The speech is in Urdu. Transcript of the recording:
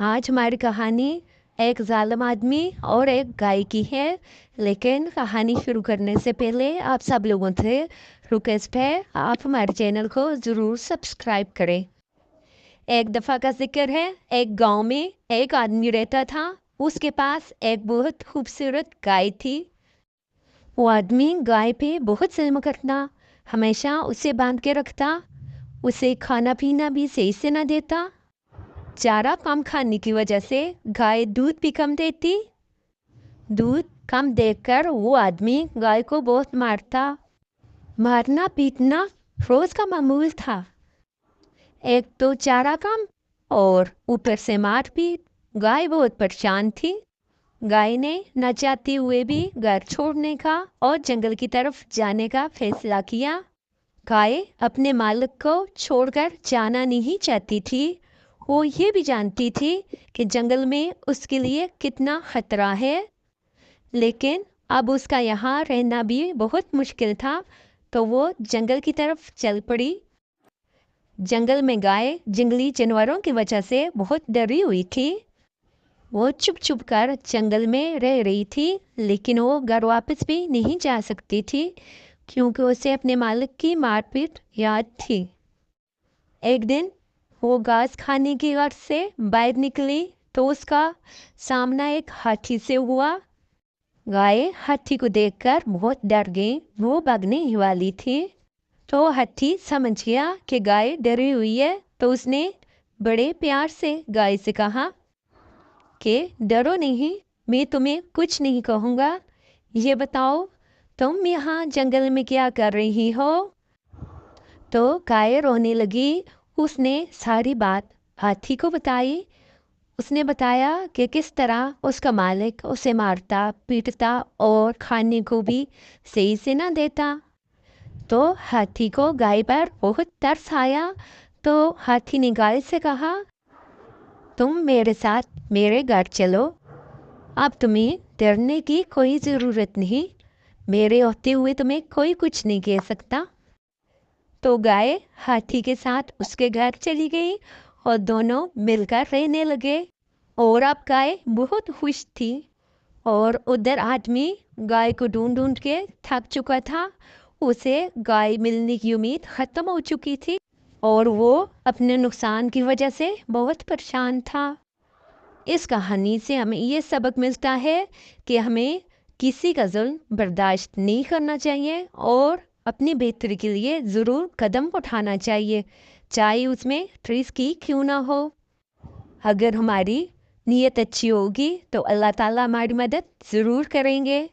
آج ہماری کہانی ایک ظالم آدمی اور ایک گائے کی ہے، لیکن کہانی شروع کرنے سے پہلے آپ سب لوگوں سے ریکویسٹ ہے آپ ہمارے چینل کو ضرور سبسکرائب کریں۔ ایک دفعہ کا ذکر ہے، ایک گاؤں میں ایک آدمی رہتا تھا۔ اس کے پاس ایک بہت خوبصورت گائے تھی۔ وہ آدمی گائے پہ بہت ظلم کرتا، ہمیشہ اسے باندھ کے رکھتا، اسے کھانا پینا بھی صحیح سے نہ دیتا۔ چارہ کم کھانے کی وجہ سے گائے دودھ بھی کم دیتی۔ دودھ کم دیکھ کر وہ آدمی گائے کو بہت مارنا پیٹنا روز کا معمول تھا۔ ایک تو چارہ کم اور اوپر سے مار پیٹ۔ گائے بہت پریشان تھی۔ گائے نے نہ چاہتے ہوئے بھی گھر چھوڑنے کا اور جنگل کی طرف جانے کا فیصلہ کیا۔ گائے اپنے مالک کو چھوڑ کر جانا نہیں چاہتی تھی۔ وہ یہ بھی جانتی تھی کہ جنگل میں اس کے لیے کتنا خطرہ ہے، لیکن اب اس کا یہاں رہنا بھی بہت مشکل تھا، تو وہ جنگل کی طرف چل پڑی۔ جنگل میں گائے جنگلی جانوروں کی وجہ سے بہت ڈری ہوئی تھی۔ وہ چھپ چھپ کر جنگل میں رہ رہی تھی، لیکن وہ گھر واپس بھی نہیں جا سکتی تھی کیونکہ اسے اپنے مالک کی مار پیٹ یاد تھی۔ ایک دن وہ گھاس کھانے کی غرض سے باہر نکلی تو اس کا سامنا ایک ہاتھی سے ہوا۔ گائے ہاتھی کو دیکھ کر بہت ڈر گئی، وہ بھاگنے ہی والی تھی، تو ہاتھی سمجھ گیا کہ گائے ڈری ہوئی ہے، تو اس نے بڑے پیار سے گائے سے کہا کہ ڈرو نہیں، میں تمہیں کچھ نہیں کہوں گا، یہ بتاؤ تم یہاں جنگل میں کیا کر رہی ہو؟ تو گائے رونے لگی۔ اس نے ساری بات ہاتھی کو بتائی۔ اس نے بتایا کہ کس طرح اس کا مالک اسے مارتا پیٹتا اور کھانے کو بھی صحیح سے نہ دیتا۔ تو ہاتھی کو گائے پر بہت ترس آیا، تو ہاتھی نے گائے سے کہا، تم میرے ساتھ میرے گھر چلو، اب تمہیں ڈرنے کی کوئی ضرورت نہیں، میرے ہوتے ہوئے تمہیں کوئی کچھ نہیں کہہ سکتا۔ تو گائے ہاتھی کے ساتھ اس کے گھر چلی گئی اور دونوں مل کر رہنے لگے، اور اب گائے بہت خوش تھی۔ اور ادھر آدمی گائے کو ڈھونڈ ڈھونڈ کے تھک چکا تھا، اسے گائے ملنے کی امید ختم ہو چکی تھی اور وہ اپنے نقصان کی وجہ سے بہت پریشان تھا۔ اس کہانی سے ہمیں یہ سبق ملتا ہے کہ ہمیں کسی کا ظلم برداشت نہیں کرنا چاہیے اور اپنی بہتری کے لیے ضرور قدم اٹھانا چاہیے، چاہے اس میں رسکی کیوں نہ ہو۔ اگر ہماری نیت اچھی ہوگی تو اللہ تعالیٰ ہماری مدد ضرور کریں گے۔